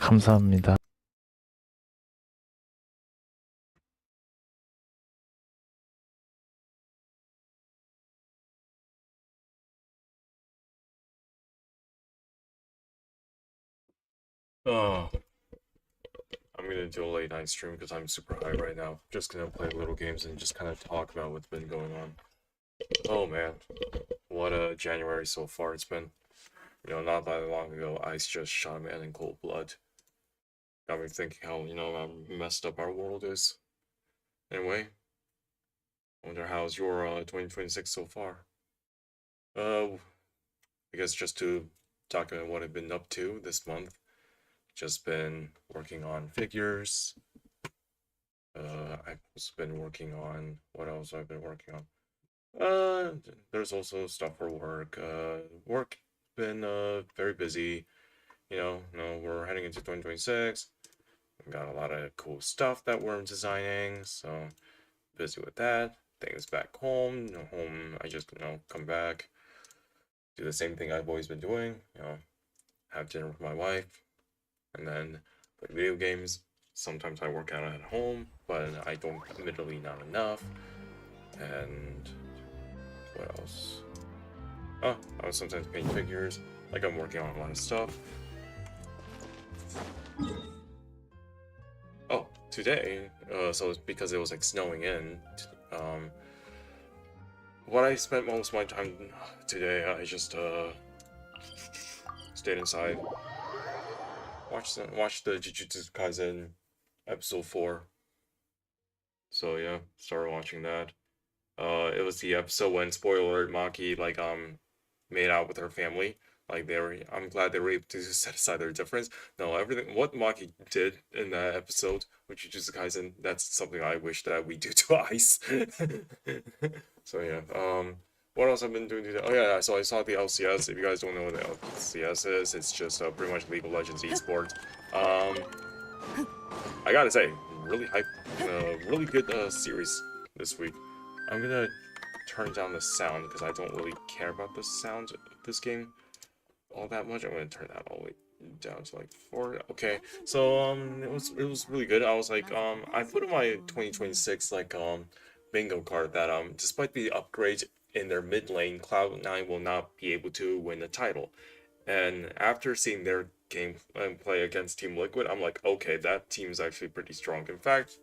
감사합니다. Oh, I'm gonna do a late night stream because I'm super high right now. Just gonna play little games and just kind of talk about what's been going on. Oh man, what a January so far it's been. Not that long ago, Ice just shot a man in cold blood. Got me thinking how, how messed up our world is. Anyway, wonder how's your 2026 so far? Uh, I guess just to talk about what I've been up to this month. Just been working on figures. I've also been working on what else I've been working on. Uh, there's also stuff for work. Work been very busy. No, we're heading into 2026. We got a lot of cool stuff that we're designing, so busy with that. Things back home. Home. I just come back, do the same thing I've always been doing. Have dinner with my wife, and then play video games. Sometimes I work out at home, but I don't, admittedly not enough. And what else? Oh, I was sometimes paint figures. Like I'm working on a lot of stuff. Oh, today, so it's because it was like snowing in. Um, what I spent most of my time today, I just stayed inside, watched the Jujutsu Kaisen episode 4. So yeah, started watching that. It was the episode when, spoiler alert, Maki made out with her family. Like I'm glad they were able to set aside their difference. No, everything what Maki did in that episode with Jujutsu Kaisen, that's something I wish that we do to Ice. So yeah, what else I've been doing today? Oh yeah, so I saw the LCS. If you guys don't know what the LCS is, it's just pretty much League of Legends esports. Um, I gotta say, really hype, really good series this week. I'm gonna turn down the sound because I don't really care about the sound of this game all that much. I'm gonna turn that all the way down to like 4. Okay, so it was really good. I was like I put in my 2026 bingo card that despite the upgrades in their mid lane, Cloud9 will not be able to win the title. And after seeing their game and play against Team Liquid, I'm like, okay, that team's actually pretty strong. In fact,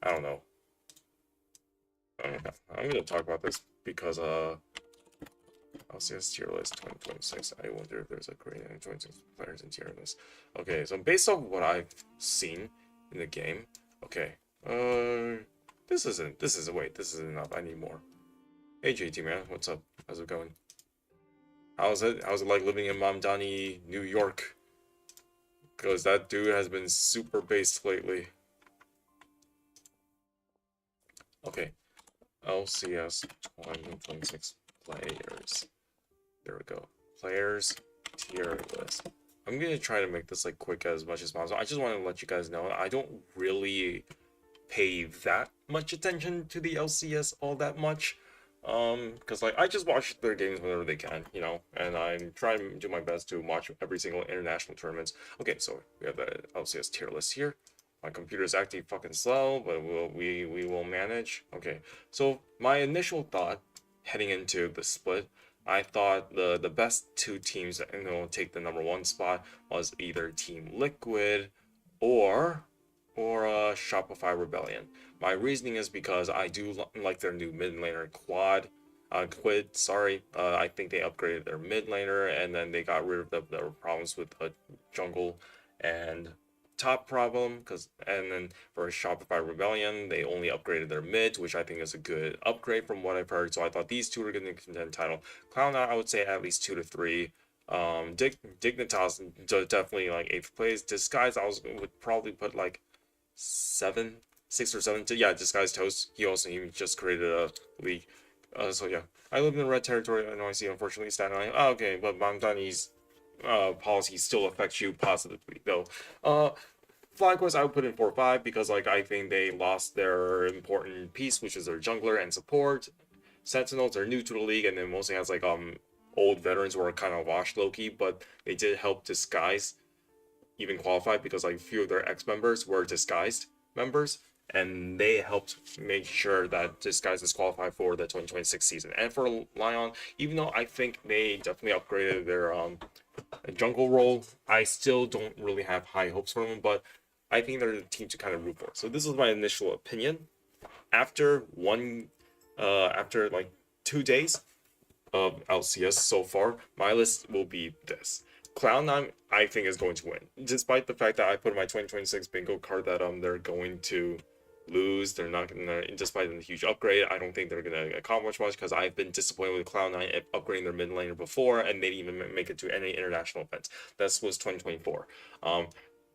I don't know. I'm gonna talk about this because LCS tier list 2026. I wonder if there's a great 26 players in tier list. Okay, so based on what I've seen in the game, okay, this isn't enough. I need more. Hey JT man, what's up? How's it going? How's it like living in Mamdani, New York? Because that dude has been super based lately. Okay, LCS 2026 players. There we go. Players tier list. I'm gonna try to make this like quick as much as possible. I just want to let you guys know I don't really pay that much attention to the LCS all that much. Because like I just watch their games whenever they can, and I'm trying to do my best to watch every single international tournaments. Okay, so we have the LCS tier list here. My computer's acting fucking slow, but we will manage. Okay, so my initial thought heading into the split, I thought the best two teams that take the number 1 spot was either Team Liquid or Shopify Rebellion. My reasoning is because I do like their new mid laner Quid. Sorry, I think they upgraded their mid laner and then they got rid of the problems with jungle and top problem. And then for Shopify Rebellion, they only upgraded their mid, which I think is a good upgrade from what I've heard. So I thought these two were going to contend title. Cloud9, I would say at least 2 to 3. Dignitas definitely like 8th place. Disguise, would probably put like 7, 6 or 7. Yeah, Disguised Toast. He just created a league. So yeah, I live in the red territory. I know I see, unfortunately, Staten Island. Oh, okay, but Mamdani's policy still affects you positively, though. FlyQuest, I would put in 4-5 because like I think they lost their important piece, which is their jungler and support. Sentinels are new to the league, and then mostly has like old veterans who are kind of washed low key, but they did help disguise even qualify because like a few of their ex-members were disguised members, and they helped make sure that Disguise is qualified for the 2026 season. And for Lion, even though I think they definitely upgraded their jungle role, I still don't really have high hopes for them, but I think they're the team to kind of root for. So this was my initial opinion. After after like 2 days of LCS so far, my list will be this. Cloud9, I think, is going to win, despite the fact that I put in my 2026 bingo card that they're going to lose. They're not gonna, despite the huge upgrade, I don't think they're gonna accomplish much because I've been disappointed with Cloud9 upgrading their mid laner before, and they didn't even make it to any international events. This was 2024.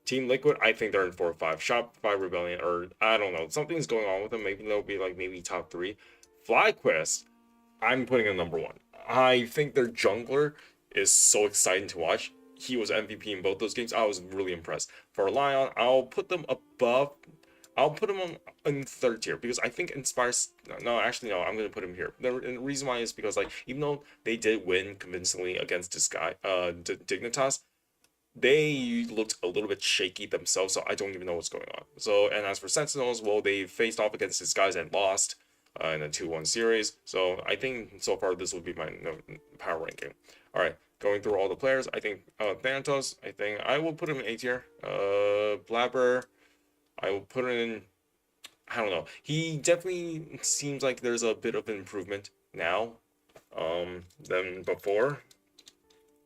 Team Liquid, I think they're in 4 or 5. Shopify Rebellion, or I don't know, something's going on with them. Maybe they'll be like maybe top 3. FlyQuest, I'm putting in number 1. I think their jungler is so exciting to watch. He was MVP in both those games. I was really impressed. For Lion, I'll put them above. I'll put him on in 3rd tier because I think Inspires. No, actually, no. I'm gonna put him here. The reason why is because like even though they did win convincingly against this guy, Dignitas, they looked a little bit shaky themselves. So I don't even know what's going on. So and as for Sentinels, well, they faced off against these guys and lost in a 2-1 series. So I think so far this will be my power ranking. All right, going through all the players, I think Thanatos. I think I will put him in A tier. Blabber, I will put in, I don't know. He definitely seems like there's a bit of an improvement now than before.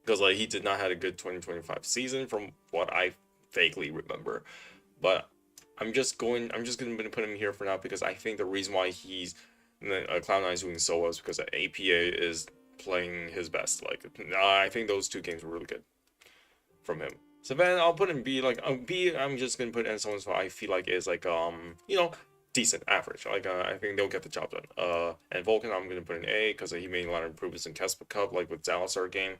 Because like he did not have a good 2025 season from what I vaguely remember. But I'm just gonna put him here for now because I think the reason why he's Cloud9 is doing so well is because APA is playing his best. Like I think those 2 games were really good from him. So then I'll put in B. Like B, I'm just gonna put in someone who I feel like is like you know, decent, average. Like I think they'll get the job done. And Vulcan, I'm gonna put in A because he made a lot of improvements in Kespa Cup, like with Zalisar game.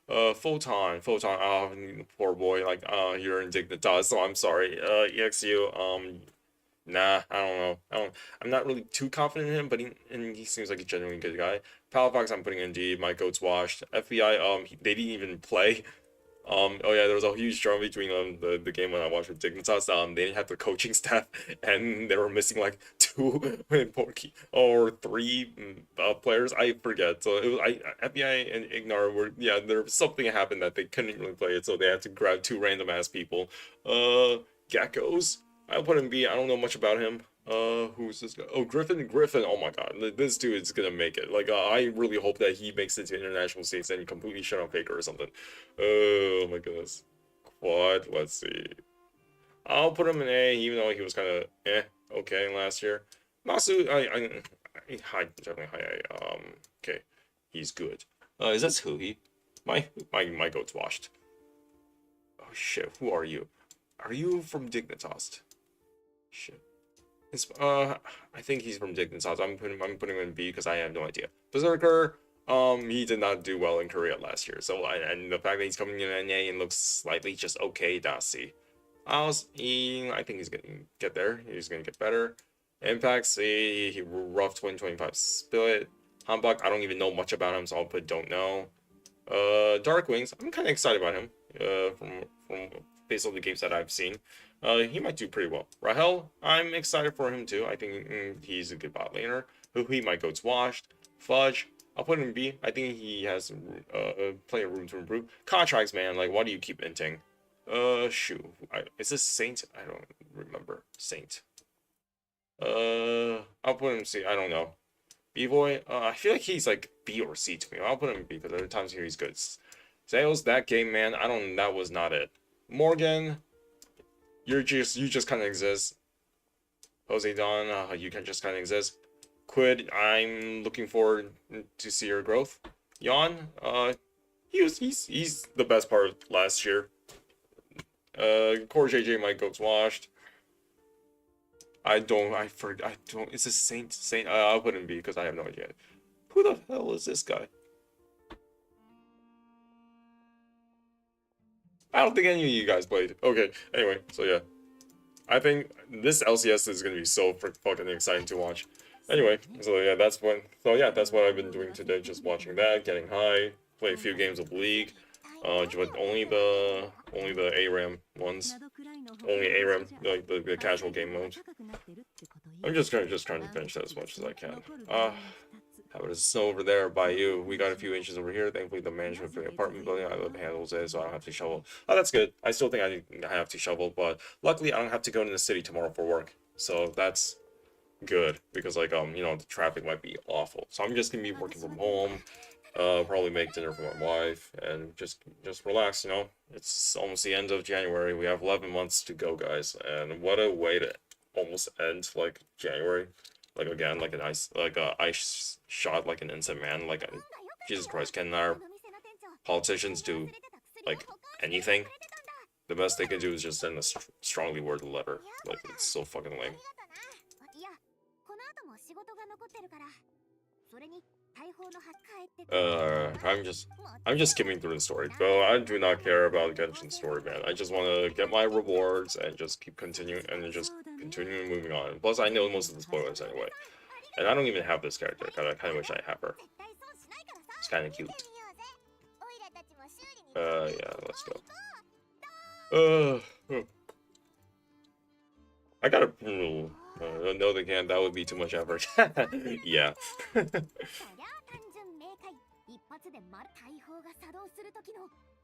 Photon, oh, poor boy. Like you're in Dignitas, so I'm sorry. EXU, nah, I don't know. I'm not really too confident in him, but he seems like a genuinely good guy. Palafox, I'm putting in D. My goat's washed. FBI, they didn't even play. Oh yeah, there was a huge drama between the game when I watched with Dignitas. They didn't have the coaching staff, and they were missing like 2 important or 3 players. I forget. So it was FBI and Ignar were there was something happened that they couldn't really play it, so they had to grab 2 random ass people. Geckos. I'll put him B. I don't know much about him. Who's this guy? Oh, Griffin. Oh my god, this dude is gonna make it. Like, I really hope that he makes it to international states and completely shut on Faker or something. Oh my goodness. Quad. Let's see. I'll put him in A, even though he was kind of okay last year. Masu, I definitely high A. Okay, he's good. Is that Hui? My goat's washed. Oh shit, who are you? Are you from Dignitas? Shit. I think he's from Dignitas. I'm putting him in B because I have no idea. Berserker, he did not do well in Korea last year. So and the fact that he's coming in NA and looks slightly just okay, that's C. I think he's gonna get there. He's gonna get better. Impact C, he rough 2025 split. Hanbok, I don't even know much about him, so I'll put don't know. Dark Wings, I'm kind of excited about him. From based on the games that I've seen. He might do pretty well. Rahel, I'm excited for him too. I think he's a good bot laner. He might go washed. Fudge, I'll put him in B. I think he has plenty of room to improve. Contracts, man. Like, why do you keep inting? Shoot. Is this Saint? I don't remember. Saint. I'll put him C. I don't know. B-Boy, I feel like he's like B or C to me. I'll put him in B because there are times here he's good. Sales, that game, man. That was not it. Morgan, you just kind of exist. Jose Don, you can just kind of exist. Quid, I'm looking forward to see your growth. Yon, he's the best part of last year. Core JJ might go washed. Is this Saint? I'll put him B because I have no idea. Who the hell is this guy? I don't think any of you guys played. Okay, anyway, so yeah. I think this LCS is gonna be so fucking exciting to watch. Anyway, so yeah, that's what I've been doing today, just watching that, getting high, play a few games of League. But only the ARAM ones. Only ARAM, like the casual game mode. I'm just trying to finish that as much as I can. How about it snow over there by you? We got a few inches over here. Thankfully, the management for the apartment building I live handles it, so I don't have to shovel. Oh, that's good. I still think I have to shovel, but luckily I don't have to go into the city tomorrow for work. So that's good because like you know, the traffic might be awful. So I'm just gonna be working from home. Probably make dinner for my wife and just relax. You know, it's almost the end of January. We have 11 months to go, guys, and what a way to almost end like January. Like again, like an ice shot like an instant man. Like Jesus Christ, can our politicians do like anything? The best they can do is just send a strongly worded letter. Like it's so fucking lame. I'm just skimming through the story, bro. I do not care about Genshin's story, man. I just want to get my rewards and just keep continuing and just continuing moving on. Plus, I know most of the spoilers anyway, and I don't even have this character. I kind of wish I have her. It's kind of cute. Yeah, let's go. I gotta. No, they can't. That would be too much effort. Yeah.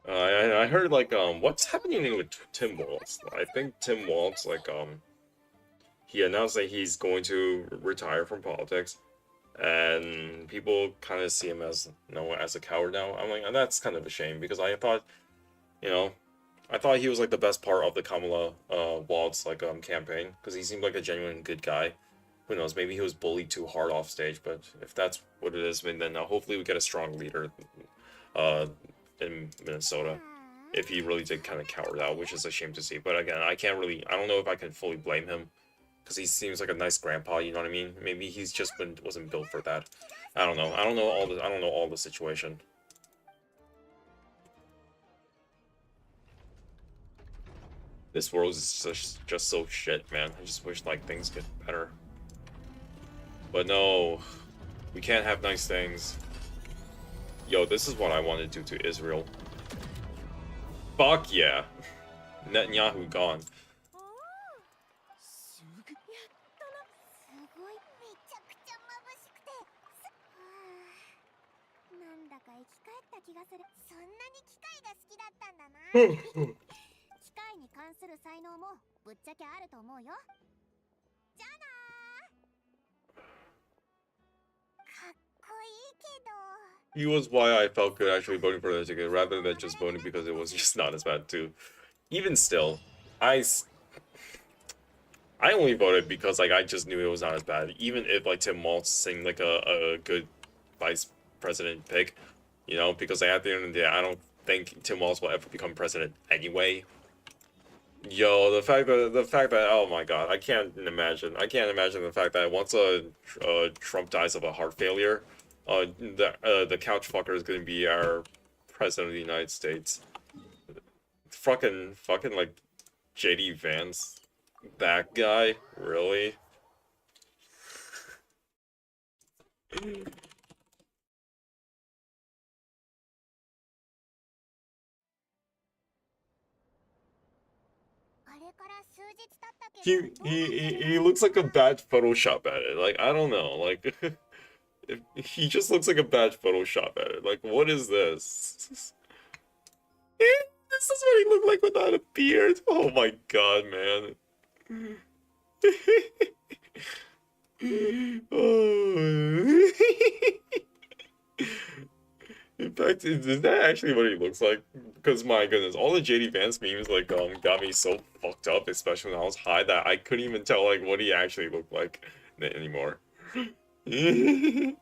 I heard like what's happening with Tim Waltz? I think Tim Waltz like he announced that he's going to retire from politics, and people kind of see him as as a coward now. I'm like, and that's kind of a shame because I thought, you know, I thought he was like the best part of the Kamala Waltz like campaign because he seemed like a genuine good guy. Who knows? Maybe he was bullied too hard off stage, but if that's what it is, then hopefully we get a strong leader in Minnesota. If he really did kind of cower out, which is a shame to see. But again, I don't know if I can fully blame him because he seems like a nice grandpa. You know what I mean? Maybe he's just wasn't built for that. I don't know. I don't know all the situation. This world is just so shit, man. I just wish like things get better. But no, we can't have nice things. Yo, this is what I want to do to Israel. Fuck yeah. Netanyahu gone. He was why I felt good actually voting for the ticket rather than just voting because it was just not as bad too. Even still, I only voted because like I just knew it was not as bad. Even if like Tim Waltz seemed like a good vice president pick, you know, because like at the end of the day, I don't think Tim Waltz will ever become president anyway. Yo, the fact that oh my god, I can't imagine the fact that once Trump dies of a heart failure, the couch fucker is gonna be our president of the United States. Fucking like JD Vance, that guy, really? He looks like a bad Photoshop at it. Like I don't know. Like he just looks like a bad Photoshop at it. Like what is this? This is what he looked like without a beard. Oh my god, man. Oh. In fact, is that actually what he looks like? Because my goodness, all the JD Vance memes like got me so fucked up, especially when I was high, that I couldn't even tell like what he actually looked like anymore. He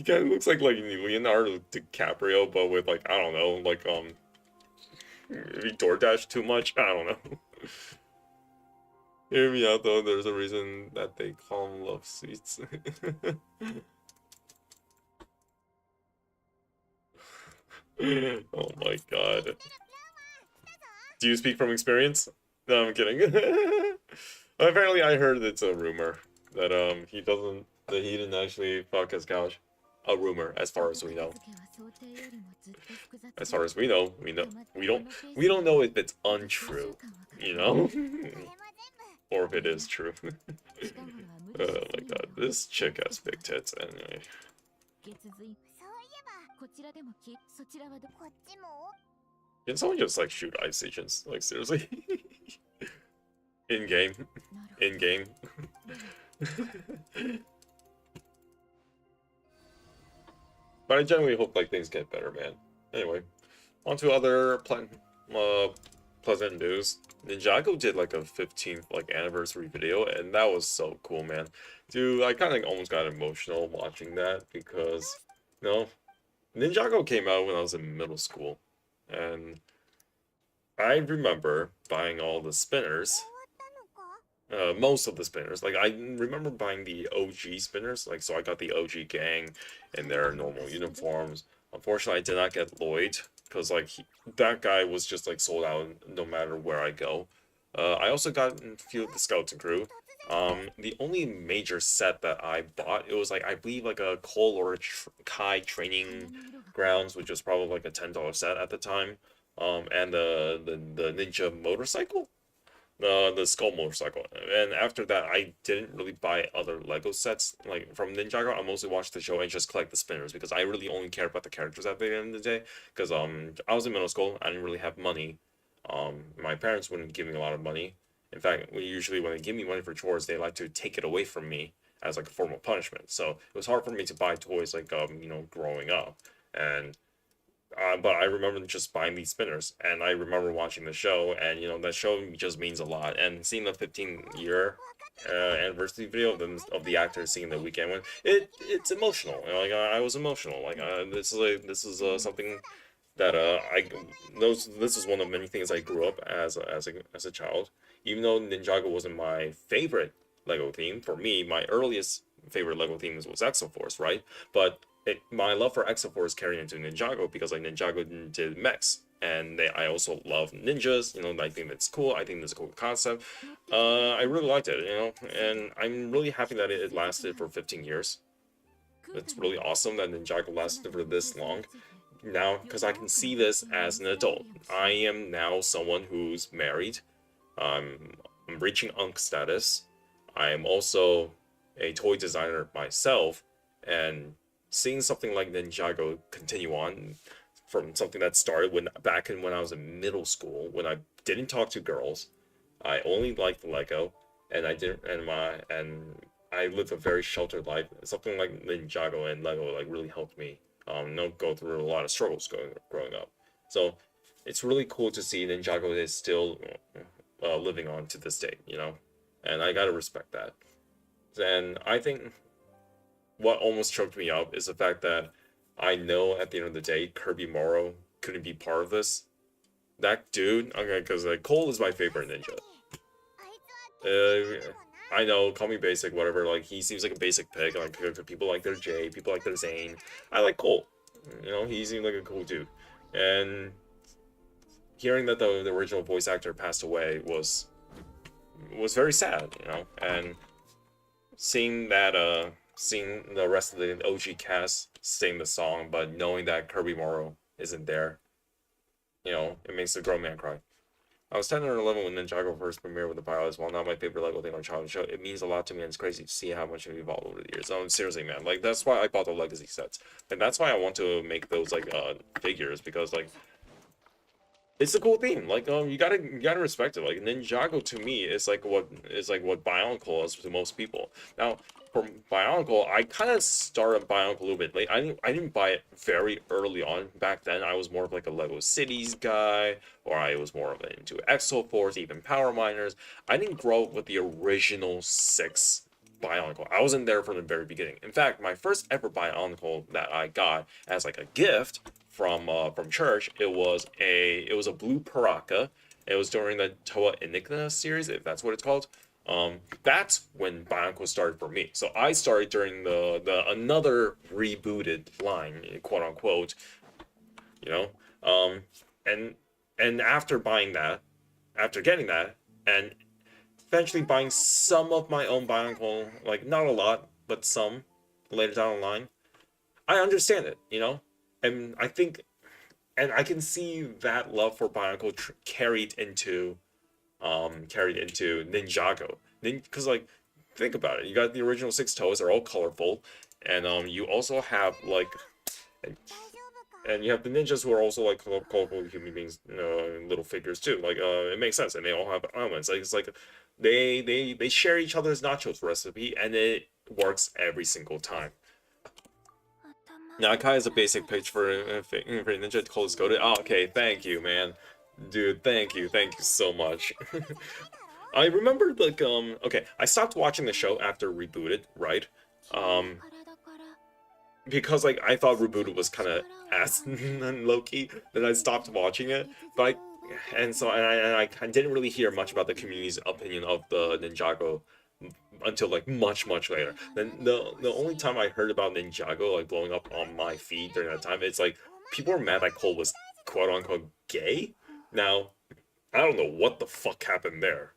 kind of looks like Leonardo DiCaprio, but with like I don't know, like maybe DoorDash too much. I don't know. Hear me out though. There's a reason that they call them love seats. Oh my god. Do you speak from experience? No, I'm kidding. Apparently I heard it's a rumor that he didn't actually fuck his couch. a rumor, as far as we know. As far as we know, we don't know if it's untrue, you know, or if it is true. Oh my god, this chick has big tits anyway. Can someone just like shoot ice agents? Like seriously? In game. In game. But I generally hope like things get better, man. Anyway, on to other pleasant news. Ninjago did like a 15th like anniversary video, and that was so cool, man. Dude, I kind of almost got emotional watching that because, you know, Ninjago came out when I was in middle school, and I remember buying all the spinners. Most of the spinners. Like, I remember buying the OG spinners. Like, so I got the OG gang in their normal uniforms. Unfortunately, I did not get Lloyd, because, like, that guy was just, like, sold out no matter where I go. I also got a few of the skeleton crew. The only major set that I bought, it was, like, I believe, like, a Cole or a Kai training grounds, which was probably, like, a $10 set at the time. And the ninja motorcycle? The skull motorcycle, and after that I didn't really buy other Lego sets like from Ninjago. I mostly watched the show and just collect the spinners because I really only care about the characters at the end of the day, because I was in middle school, I didn't really have money. My parents wouldn't give me a lot of money. In fact, usually when they give me money for chores, they like to take it away from me as like a form of punishment. So it was hard for me to buy toys like you know, growing up. And but I remember just buying these spinners, and I remember watching the show, and you know that show just means a lot. And seeing the 15-year anniversary video of the actors singing the weekend one, it's emotional. You know, like I was emotional. Like this is something that this is one of many things I grew up as a child. Even though Ninjago wasn't my favorite Lego theme, for me, my earliest favorite Lego theme was Exo Force, right? But my love for Exo Force carried into Ninjago because like Ninjago did mechs, and I also love ninjas. You know, I think that's cool. I think that's a cool concept. I really liked it, you know, and I'm really happy that it lasted for 15 years. It's really awesome that Ninjago lasted for this long. Now, because I can see this as an adult. I am now someone who's married. I'm reaching Unk status. I am also a toy designer myself, and seeing something like Ninjago continue on from something that started when I was in middle school, when I didn't talk to girls, I only liked Lego, and I lived a very sheltered life. Something like Ninjago and Lego like really helped me go through a lot of struggles growing up. So it's really cool to see Ninjago is still living on to this day, you know, and I gotta respect that. And I think what almost choked me up is the fact that I know at the end of the day Kirby Morrow couldn't be part of this. That dude, okay, because like Cole is my favorite ninja. I know, call me basic, whatever. Like he seems like a basic pick. Like people like their Jay, people like their Zane. I like Cole. You know, he seemed like a cool dude. And hearing that the original voice actor passed away was very sad, you know. And seeing that seeing the rest of the OG cast sing the song, but knowing that Kirby Morrow isn't there, you know, it makes a grown man cry. I was 10 or 11 when Ninjago first premiered with the pilots. While not my favorite Lego thing on childhood show, it means a lot to me, and it's crazy to see how much it evolved over the years. Seriously, man, like that's why I bought the Legacy sets, and that's why I want to make those like figures, because like it's a cool theme. Like you gotta respect it. Like Ninjago to me is like what Bionicle is to most people. Now for Bionicle, I kind of started Bionicle a little bit late. I didn't buy it very early on. Back then, I was more of like a Lego Cities guy, or I was more of into Exo Force, even Power Miners. I didn't grow up with the original 6 Bionicle. I wasn't there from the very beginning. In fact, my first ever Bionicle that I got as like a gift from church, it was a blue Paraka. It was during the Toa Enigma series, if that's what it's called. That's when Bionicle started for me. So I started during the another rebooted line, quote unquote, you know. And after buying that, after getting that, and eventually buying some of my own Bionicle, like not a lot, but some later down the line, I understand it, and I think, and I can see that love for Bionicle carried into Ninjago. Because like, think about it, you got the original six toes, they're all colorful, and you also have like, and you have the ninjas who are also like colorful human beings, little figures too. Like, it makes sense, and they all have elements. Like, it's like they share each other's nachos recipe, and it works every single time. Now, Kai is a basic pitch for Ninja Cold is Goated. Oh, okay, thank you, man. Dude, thank you so much. I remember, like, okay, I stopped watching the show after Rebooted, right? Um, because, like, I thought Rebooted was kind of ass low-key, then I stopped watching it, but I didn't really hear much about the community's opinion of the Ninjago until like much later. Then the only time I heard about Ninjago like blowing up on my feed during that time, it's like people were mad that Cole was quote unquote gay. Now, I don't know what the fuck happened there,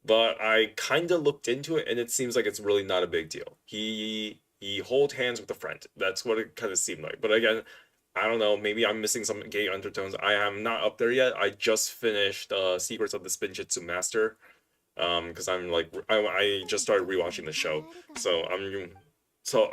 but I kind of looked into it, and it seems like it's really not a big deal. He hold hands with a friend. That's what it kind of seemed like. But again, I don't know. Maybe I'm missing some gay undertones. I am not up there yet. I just finished Secrets of the Spinjitzu Master. Because I'm like, I just started rewatching the show, so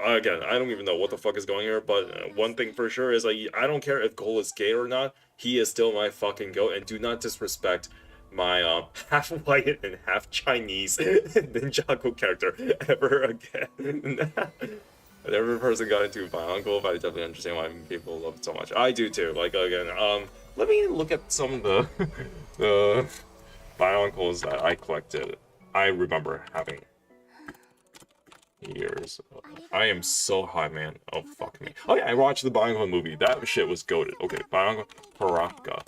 again, I don't even know what the fuck is going here, but one thing for sure is like, I don't care if Cole is gay or not, he is still my fucking goat, and do not disrespect my half white and half Chinese Ninjago character ever again. Every person got into Bionicle, but I definitely understand why people love it so much. I do too. Like, again, let me look at some of the the Bionicles that I collected. I remember having years. I am so high, man. Oh, fuck me. Oh yeah, I watched the Bionicle movie. That shit was goated. Okay, Bionicle Paraka.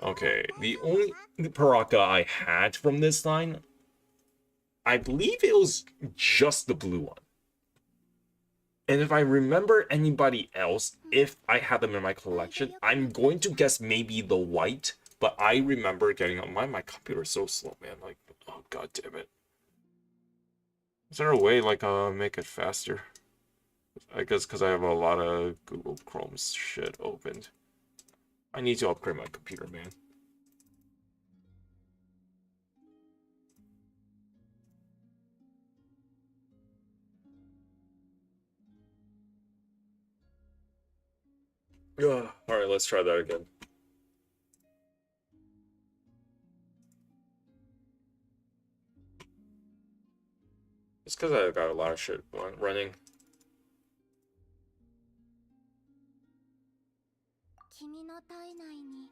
Okay, the only Paraka I had from this line, I believe it was just the blue one. And if I remember anybody else, if I had them in my collection, I'm going to guess maybe the white. But I remember getting on my computer is so slow, man. Like, oh god damn it. Is there a way like make it faster? I guess because I have a lot of Google Chrome shit opened. I need to upgrade my computer, man. Alright, let's try that again. It's because I got a lot of shit running.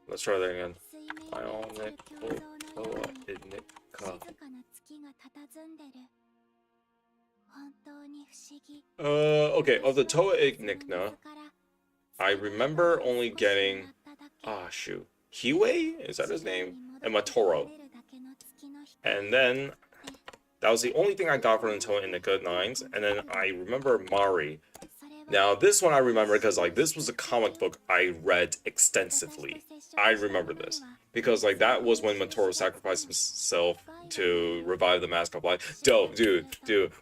Let's try that again. Okay, of the Toa Ignicna, I remember only getting, shoot, Hiwei? Is that his name? And Matoro. And then, that was the only thing I got from the Toa Ignicna 9s, and then I remember Mari. Now, this one I remember because, like, this was a comic book I read extensively. I remember this. Because, like, that was when Matoro sacrificed himself to revive the Mask of Life. Dope, dude.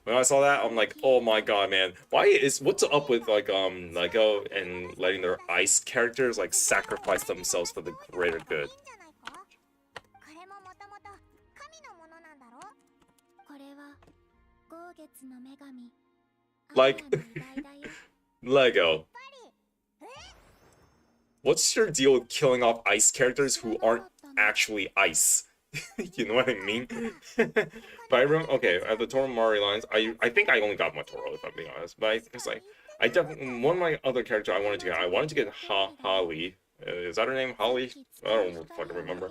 When I saw that, I'm like, oh my god, man. What's up with, like, Lego and letting their ice characters, like, sacrifice themselves for the greater good? Like, Lego. What's your deal with killing off ice characters who aren't actually ice? You know what I mean? But I remember, okay, at the Toro Mari lines, I think I only got Matoro, if I'm being honest. But I definitely, one of my other characters I wanted to get Holly. Is that her name? Holly? I don't fucking remember.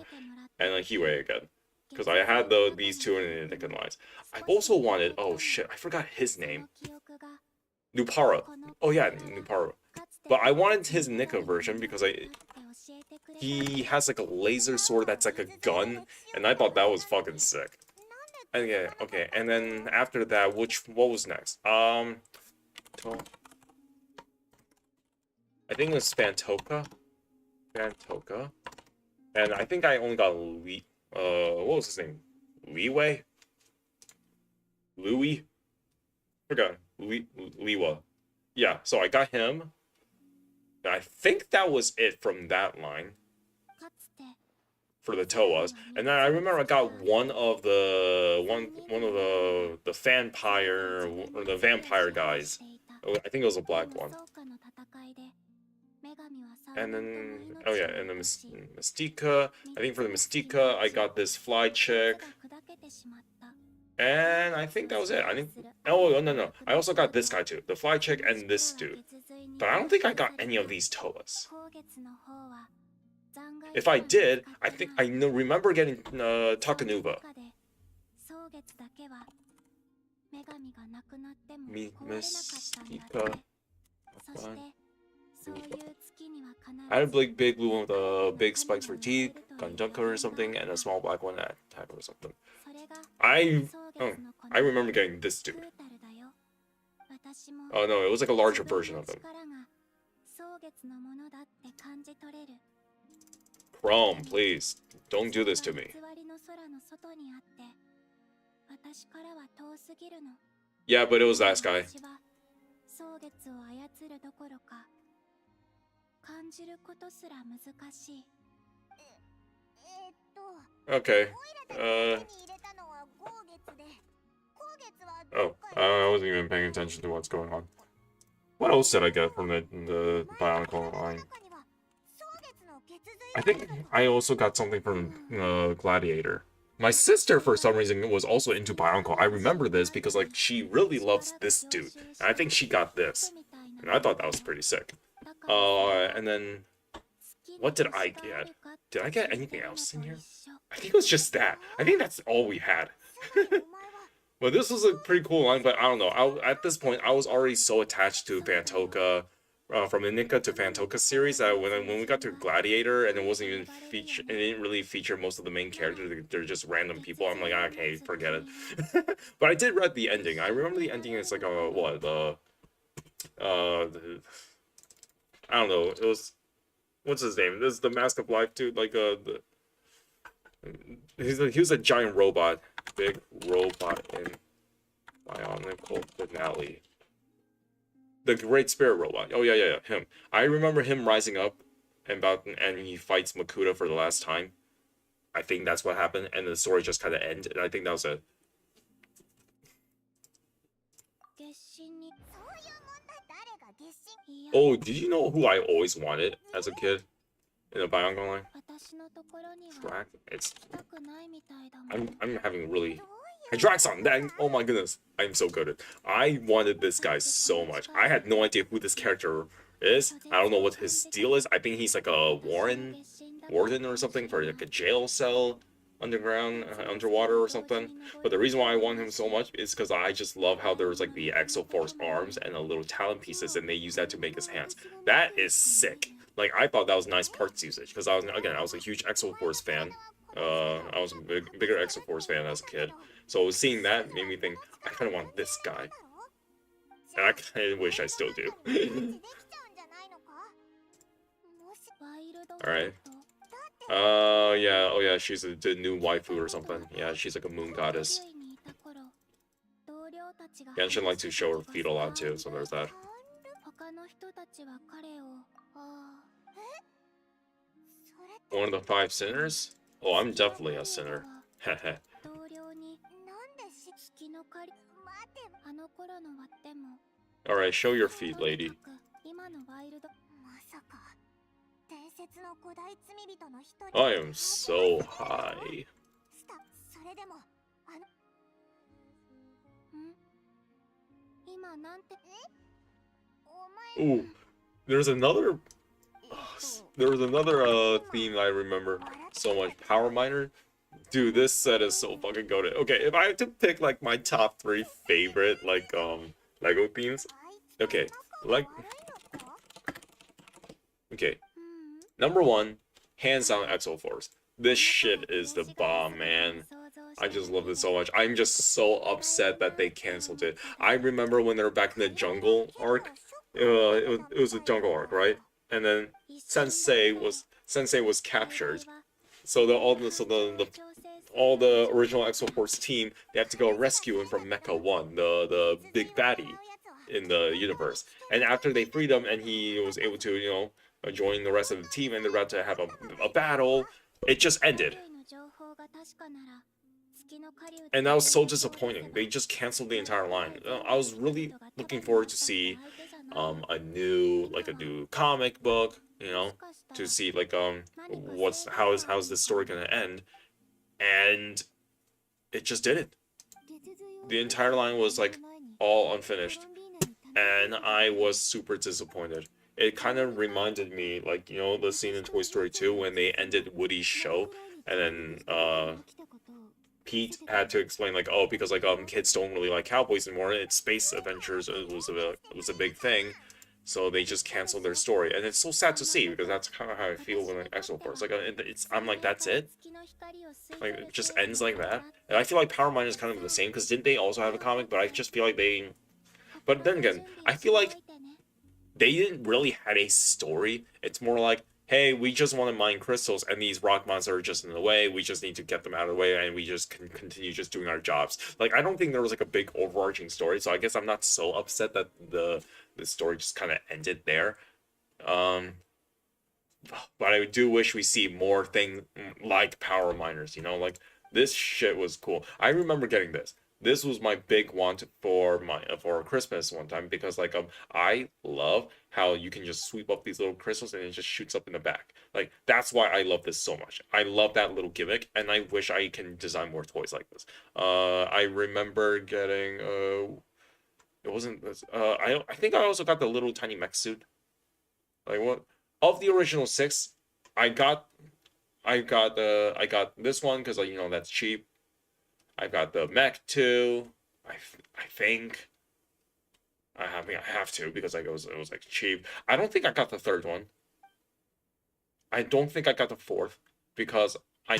And like Hiwei again. Because I had these two in the Nickon lines. I also wanted, oh shit, I forgot his name. Nupara. Oh yeah, Nupara. But I wanted his Nika version because he has like a laser sword that's like a gun, and I thought that was fucking sick. And yeah, okay, and then after that, what was next? I think it was Spantoka. And I think I only got what was his name? Louis? Forgot. Liwa. yeah, so I got him. And I think that was it from that line for the Toas. And then I remember I got one of the vampire or the vampire guys. I think it was a black one. And then oh yeah, and the Mystica. I think for the Mystica I got this fly chick. And I think that was it. I think oh no. I also got this guy too. The fly chick and this dude. But I don't think I got any of these Toas. If I did, I think I remember getting Takanuva. Mystica. I had a big blue one with big spikes for teeth, Gunjunka or something, and a small black one at attack or something. I remember getting this dude. Oh no, it was like a larger version of him. Chrome, please, don't do this to me. Yeah, but it was that guy. Okay. Oh, I wasn't even paying attention to what's going on. What else did I get from the Bionicle line? I think I also got something from Gladiator. My sister, for some reason, was also into Bionicle. I remember this because, like, she really loves this dude. And I think she got this. And I thought that was pretty sick. And then... what did I get? Did I get anything else in here? I think it was just that. I think that's all we had. But this was a pretty cool line, but I don't know. At this point, I was already so attached to Fantoka, from the Nika to Fantoka series, that when we got to Gladiator and it wasn't even it didn't really feature most of the main characters. They're just random people. I'm like, okay, forget it. But I did read the ending. I remember the ending is like I don't know. It was, what's his name? This is the Mask of Life dude. Like he was a giant robot, big robot in Bionicle Finale. The Great Spirit robot. Oh yeah, him. I remember him rising up and he fights Makuta for the last time. I think that's what happened, and the story just kind of ended. And I think that was it. Oh, did you know who I always wanted as a kid in the Bionicle line? Track. I'm having really. Hydraxon! That, oh my goodness, I'm so good at. I wanted this guy so much. I had no idea who this character is. I don't know what his deal is. I think he's like a warden or something for like a jail cell underground, underwater or something. But the reason why I want him so much is because I just love how there's like the Exoforce arms and the little talent pieces, and they use that to make his hands. That is sick. Like, I thought that was nice parts usage because I was a huge Exoforce fan. I was a bigger Exoforce fan as a kid. So seeing that made me think, I kind of want this guy. And I kind of wish I still do. Alright. Yeah, oh yeah, she's the new waifu or something. Yeah, she's like a moon goddess. Genshin likes to show her feet a lot too, so there's that. One of the 5 sinners? Oh, I'm definitely a sinner. Heh. Alright, show your feet, lady. I am so high. Ooh, there's another theme I remember so much. Power Miner. Dude, this set is so fucking goated. Okay, if I had to pick like my top 3 favorite like Lego themes. Okay, number 1, hands down Exoforce. This shit is the bomb, man. I just love it so much. I'm just so upset that they canceled it. I remember when they were back in the jungle arc. It was a jungle arc, right? And then Sensei was captured. So all the original Exoforce team, they have to go rescue him from Mecha 1, the big baddie. in the universe. And after they freed him and he was able to, join the rest of the team and they're about to have a battle, it just ended. And that was so disappointing. They just canceled the entire line. I was really looking forward to see a new comic book, to see how's this story gonna end, and it just didn't. The entire line was like all unfinished, and I was super disappointed. It kind of reminded me, like, the scene in Toy Story 2 when they ended Woody's show, and then Pete had to explain, like, oh, because kids don't really like cowboys anymore. It's space adventures. It was a big thing, so they just canceled their story, and it's so sad to see because that's kind of how I feel when Exo Force. Like, I'm like, that's it. Like, it just ends like that. And I feel like Power Mine is kind of the same because didn't they also have a comic? But I just feel like they. But then again, I feel like they didn't really have a story. It's more like, hey, we just want to mine crystals, and these rock monsters are just in the way. We just need to get them out of the way, and we just can continue just doing our jobs. Like, I don't think there was like a big overarching story, so I guess I'm not so upset that the story just kind of ended there. But I do wish we see more things like Power Miners. Like, this shit was cool. I remember getting this. This was my big want for Christmas one time because I love how you can just sweep up these little crystals and it just shoots up in the back. Like, that's why I love this so much. I love that little gimmick, and I wish I can design more toys like this. I remember getting it wasn't this. I think I also got the little tiny mech suit. Like, what of the original 6, I got this one because that's cheap. I got the mech too. I think I have to because it was like cheap. I don't think I got the third one. I don't think I got the fourth because I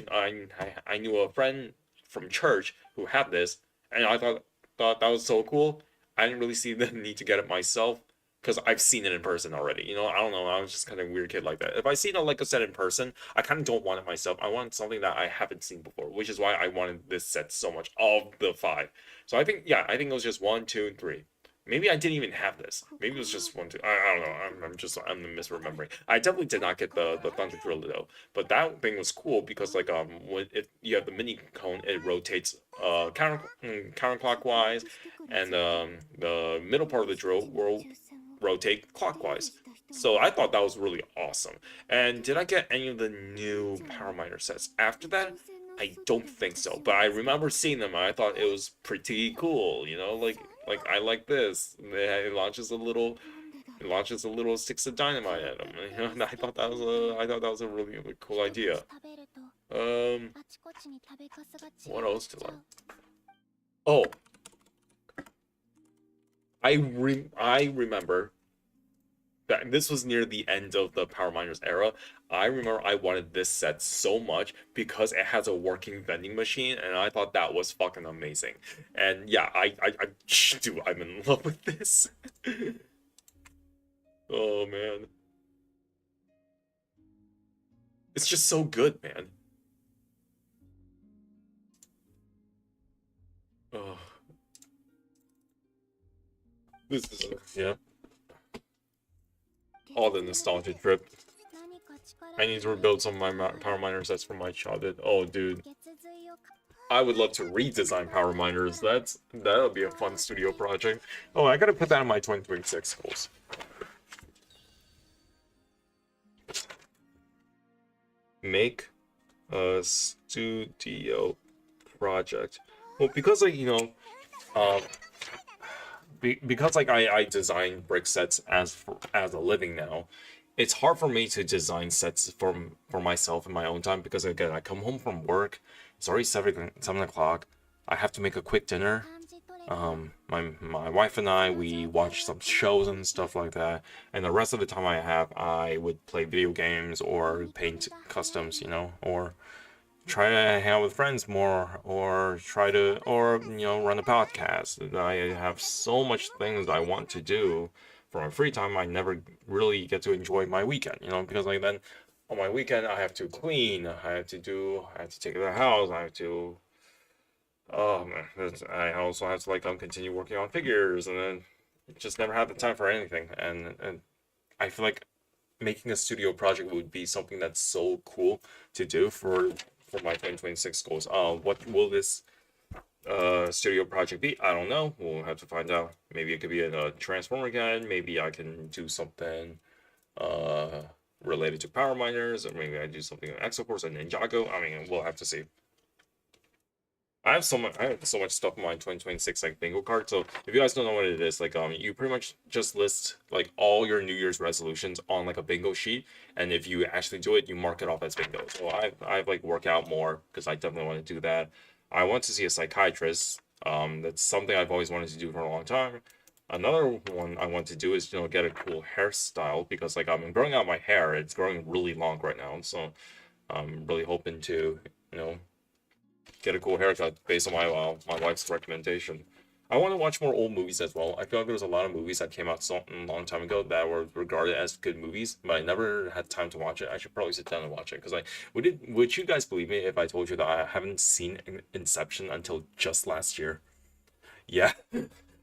knew a friend from church who had this, and I thought that was so cool. I didn't really see the need to get it myself because I've seen it in person already. I don't know. I was just kind of a weird kid like that. If I seen a Lego set in person, I kind of don't want it myself. I want something that I haven't seen before, which is why I wanted this set so much of the 5. So I think it was just 1, 2, and 3. Maybe I didn't even have this. Maybe it was just 1, 2. I don't know. I'm misremembering. I definitely did not get the Thunder Driller though. But that thing was cool because when you have the mini cone, it rotates counterclockwise, and the middle part of the drill will rotate clockwise. So I thought that was really awesome. And did I get any of the new Power Miner sets after that? I don't think so, but I remember seeing them and I thought it was pretty cool, like I like this. It launches a little sticks of dynamite at them. And I thought that was a really, really cool idea. What else did I? Oh, I remember that this was near the end of the Power Miners era. I remember I wanted this set so much because it has a working vending machine, and I thought that was fucking amazing. And yeah, dude, I'm in love with this. Oh man, it's just so good, man. Oh, this is yeah, all the nostalgia trip. I need to rebuild some of my Power Miner sets from my childhood. Oh, dude. I would love to redesign Power Miners. That'll be a fun studio project. Oh, I gotta put that in my 2026 goals. Make a studio project. Well, because because I design brick sets as a living now, it's hard for me to design sets for myself in my own time because again I come home from work, it's already 7 o'clock. I have to make a quick dinner. My wife and I, we watch some shows and stuff like that, and the rest of the time I would play video games or paint customs, or try to hang out with friends more, or run a podcast. I have so much things I want to do for my free time. I never really get to enjoy my weekend, because then on my weekend I have to clean, I have to take care of the house, I have to I also have to continue working on figures, and then just never had the time for anything, and I feel like making a studio project would be something that's so cool to do for my 2026 goals. What will this studio project be? I don't know. We'll have to find out. Maybe it could be a Transformer guide. Maybe I can do something uh related to power miners, or maybe I do something on Exoforce and Ninjago. I mean, we'll have to see. I have so much stuff in my 2026 like bingo card. So if you guys don't know what it is, like you pretty much just list like all your New Year's resolutions on like a bingo sheet, and if you actually do it, you mark it off as bingo. So I've like work out more because I definitely want to do that. I want to see a psychiatrist. That's something I've always wanted to do for a long time. Another one I want to do is get a cool hairstyle because like I'm growing out my hair. It's growing really long right now, so I'm really hoping to you know get a cool haircut based on my wife's recommendation. I want to watch more old movies as well. I feel like there was a lot of movies that came out so a long time ago that were regarded as good movies, but I never had time to watch it. I should probably sit down and watch it because would you guys believe me if I told you that I haven't seen Inception until just last year? Yeah,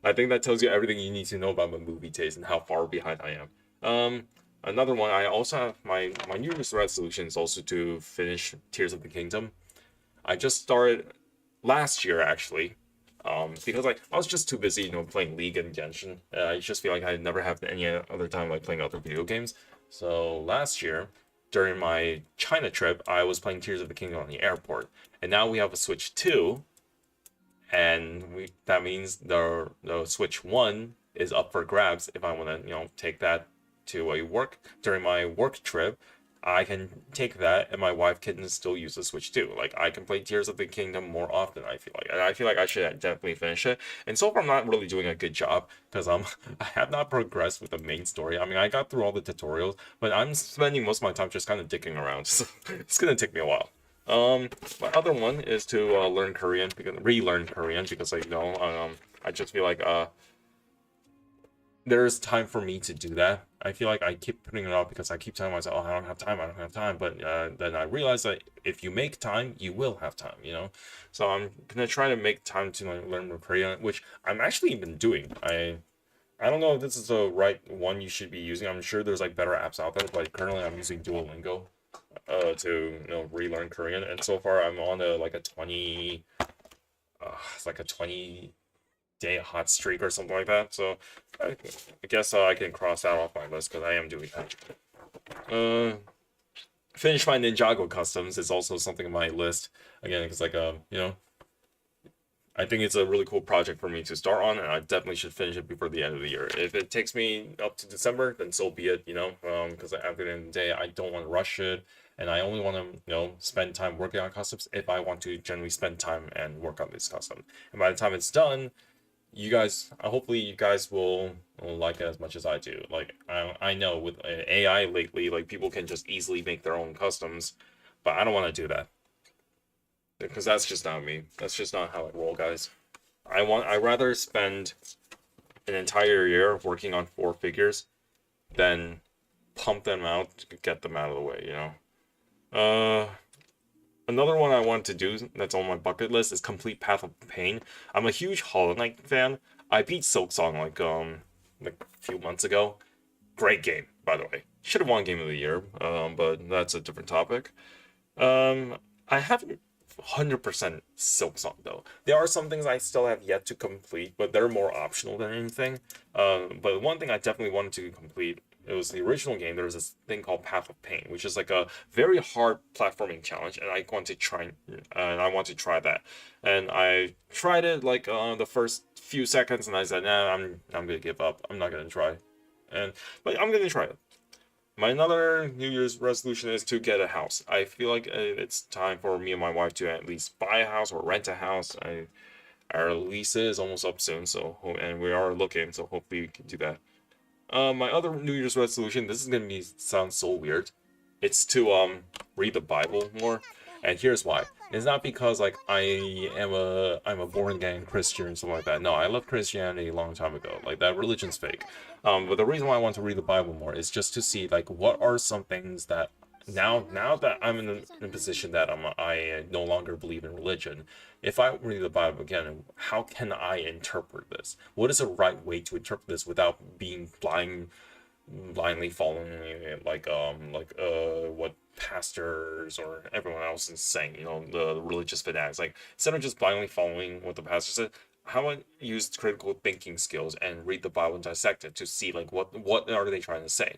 I think that tells you everything you need to know about my movie taste and how far behind I am. Another one, I also have my New Year's resolution is also to finish Tears of the Kingdom. I just started last year actually, because like I was just too busy, playing League and Genshin. I just feel like I never have any other time like playing other video games. So last year, during my China trip, I was playing Tears of the Kingdom on the airport, and now we have a Switch 2, and we that means the Switch 1 is up for grabs if I want to take that to a work during my work trip. I can take that, and my wife can still use the Switch too. Like I can play Tears of the Kingdom more often. I feel like, and I feel like I should definitely finish it. And so far, I'm not really doing a good job because I have not progressed with the main story. I mean, I got through all the tutorials, but I'm spending most of my time just kind of dicking around. So it's gonna take me a while. My other one is to learn Korean, because relearn Korean because like I just feel like there's time for me to do that. I feel like I keep putting it off because I keep telling myself, "Oh, I don't have time. I don't have time." But then I realize that if you make time, you will have time. So I'm gonna try to make time to learn more Korean, which I'm actually been doing. I don't know if this is the right one you should be using. I'm sure there's like better apps out there. But currently, I'm using Duolingo to relearn Korean, and so far I'm on like a 20 it's like a 20-day hot streak or something like that. So I guess I can cross that off my list because I am doing that. Finish my Ninjago customs is also something on my list again because like I think it's a really cool project for me to start on, and I definitely should finish it before the end of the year. If it takes me up to December, then so be it. Because at the end of the day, I don't want to rush it, and I only want to spend time working on customs if I want to generally spend time and work on this custom. And by the time it's done, you guys hopefully you guys will like it as much as I do. Like I know with AI lately, like people can just easily make their own customs, but I don't want to do that because that's just not me. That's just not how I roll, guys. I rather spend an entire year working on four figures than pump them out to get them out of the way. Uh Another one I want to do that's on my bucket list is complete Path of Pain. I'm a huge Hollow Knight fan. I beat Silksong like a few months ago. Great game, by the way. Should have won Game of the Year, but that's a different topic. I haven't 100% Silksong though. There are some things I still have yet to complete, but they're more optional than anything. But one thing I definitely wanted to complete, it was the original game. There was this thing called Path of Pain, which is like a very hard platforming challenge, and I want to try that. And I tried it like the first few seconds, and I said, "Nah, I'm gonna give up. I'm not gonna try." But I'm gonna try it. My another New Year's resolution is to get a house. I feel like it's time for me and my wife to at least buy a house or rent a house. Our lease is almost up soon, and we are looking, so hopefully we can do that. My other New Year's resolution, this is gonna sound so weird. It's to read the Bible more, and here's why. It's not because like I'm a born again Christian or something like that. No, I left Christianity a long time ago. Like that religion's fake. But the reason why I want to read the Bible more is just to see like what are some things that now that I'm in a position that I no longer believe in religion, if I read the Bible again, how can I interpret this? What is a right way to interpret this without being blindly following what pastors or everyone else is saying, the religious fanatics. Like, instead of just blindly following what the pastor said, how about use critical thinking skills and read the Bible and dissect it to see like what are they trying to say,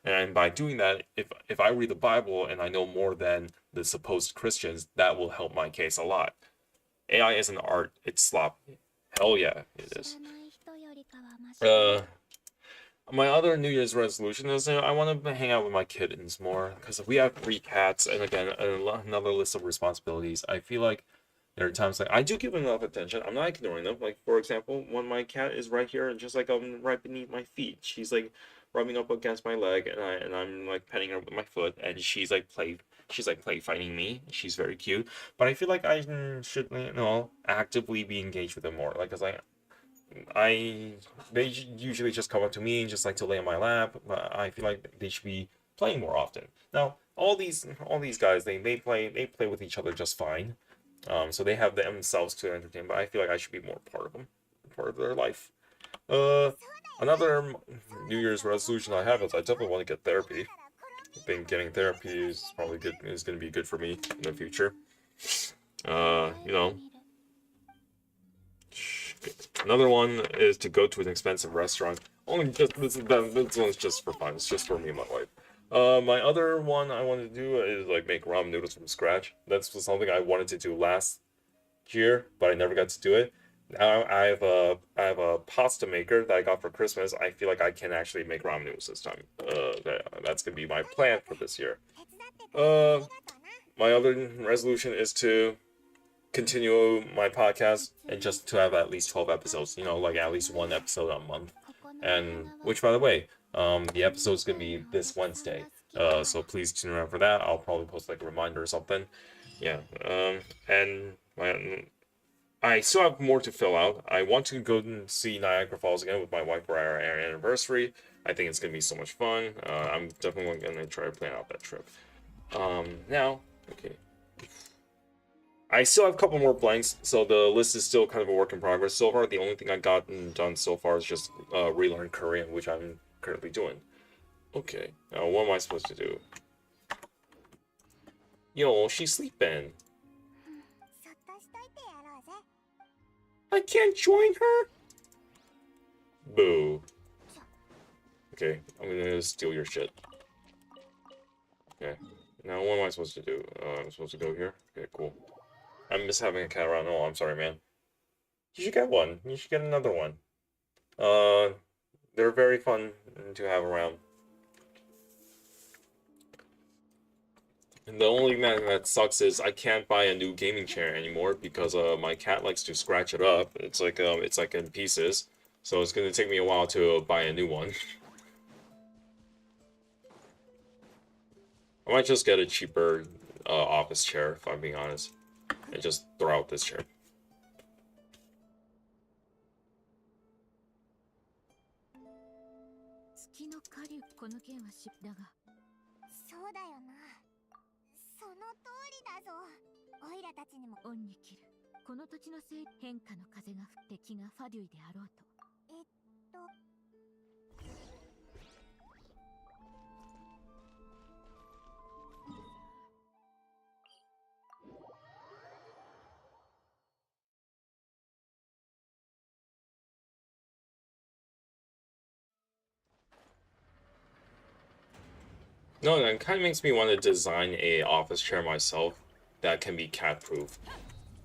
And by doing that, if I read the Bible and I know more than the supposed Christians, that will help my case a lot. AI is an art. It's sloppy. Hell yeah, it is. My other New Year's resolution is I want to hang out with my kittens more because we have 3 cats, and again, another list of responsibilities. I feel like there are times like I do give them enough attention. I'm not ignoring them. Like, for example, when my cat is right here and just like right beneath my feet, she's like rubbing up against my leg, and I'm like petting her with my foot, and she's like play fighting me. She's very cute, but I feel like I should actively be engaged with them more. Like, cause they usually just come up to me and just like to lay on my lap, but I feel like they should be playing more often. Now, all these guys, they play with each other just fine. So they have themselves to entertain, but I feel like I should be more part of them, part of their life. Another New Year's resolution I have is I definitely want to get therapy. I think getting therapy is probably good, is going to be good for me in the future. You know, Another one is to go to an expensive restaurant. Only just this one's just for fun. It's just for me and my wife. My other one I want to do is like make ramen noodles from scratch. That's something I wanted to do last year, but I never got to do it. Now I have a pasta maker that I got for Christmas. I feel like I can actually make ramen noodles this time. That's gonna be my plan for this year. Uh, my other resolution is to continue my podcast and just to have at least 12 episodes, like at least one episode a month. And which, by the way, the episode's gonna be this Wednesday. So please tune around for that. I'll probably post like a reminder or something. Yeah. And I still have more to fill out. I want to go and see Niagara Falls again with my wife for our anniversary. I think it's gonna be so much fun. I'm definitely gonna try to plan out that trip. Now, okay. I still have a couple more blanks, so the list is still kind of a work in progress. So far, the only thing I've gotten done so far is just relearn Korean, which I'm currently doing. Okay, now what am I supposed to do? She's sleeping. I can't join her? Boo. Okay, I'm gonna steal your shit. Okay, now what am I supposed to do? I'm supposed to go here? Okay, cool. I miss having a cat around. Oh, I'm sorry, man. You should get one. You should get another one. They're very fun to have around. And the only thing that sucks is I can't buy a new gaming chair anymore because my cat likes to scratch it up. It's like in pieces, so it's gonna take me a while to buy a new one. I might just get a cheaper office chair if I'm being honest, and just throw out this chair. No, that kind of makes me want to design a office chair myself that can be cat-proof.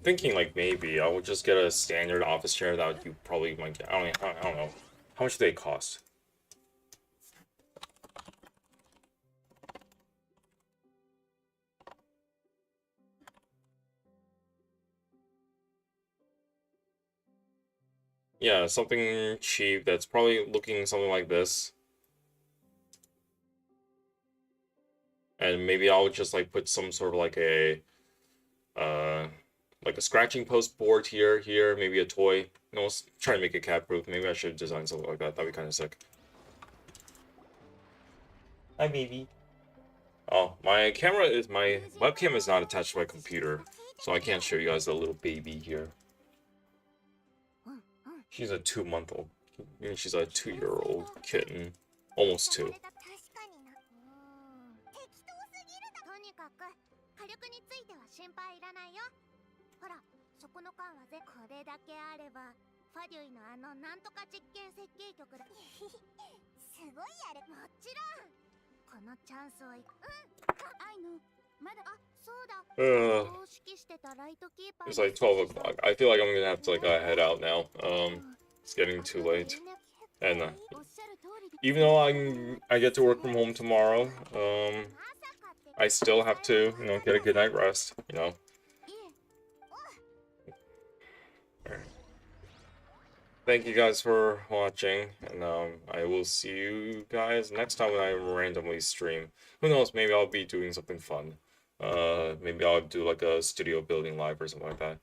Thinking like maybe I would just get a standard office chair that you probably might get. I don't know. How much do they cost? Yeah, something cheap that's probably looking something like this. And maybe I'll just like put some sort of uh like a scratching post board here, maybe a toy. Let's try to make it cat proof. Maybe I should design something like that. That'd be kind of sick. Hi, baby. Oh, my webcam is not attached to my computer, so I can't show you guys the little baby here. She's a 2-month-old. She's a 2-year-old kitten, almost 2. このチャンスを愛のまだそうだ It's like 12 o'clock. I feel like I'm gonna have to head out now. It's getting too late. And even though I get to work from home tomorrow, I still have to, get a good night rest, Thank you guys for watching, and I will see you guys next time when I randomly stream. Who knows, maybe I'll be doing something fun. Maybe I'll do like a studio building live or something like that.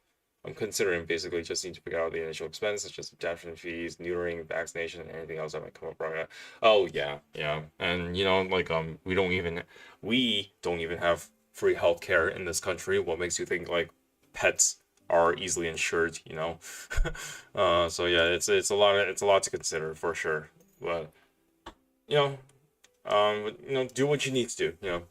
I'm considering basically just need to figure out the initial expenses, just adaptation fees, neutering, vaccination, and anything else that might come up right. Oh yeah, and we don't even have free healthcare in this country. What makes you think like pets are easily insured? So yeah, it's a lot to consider for sure. But do what you need to do.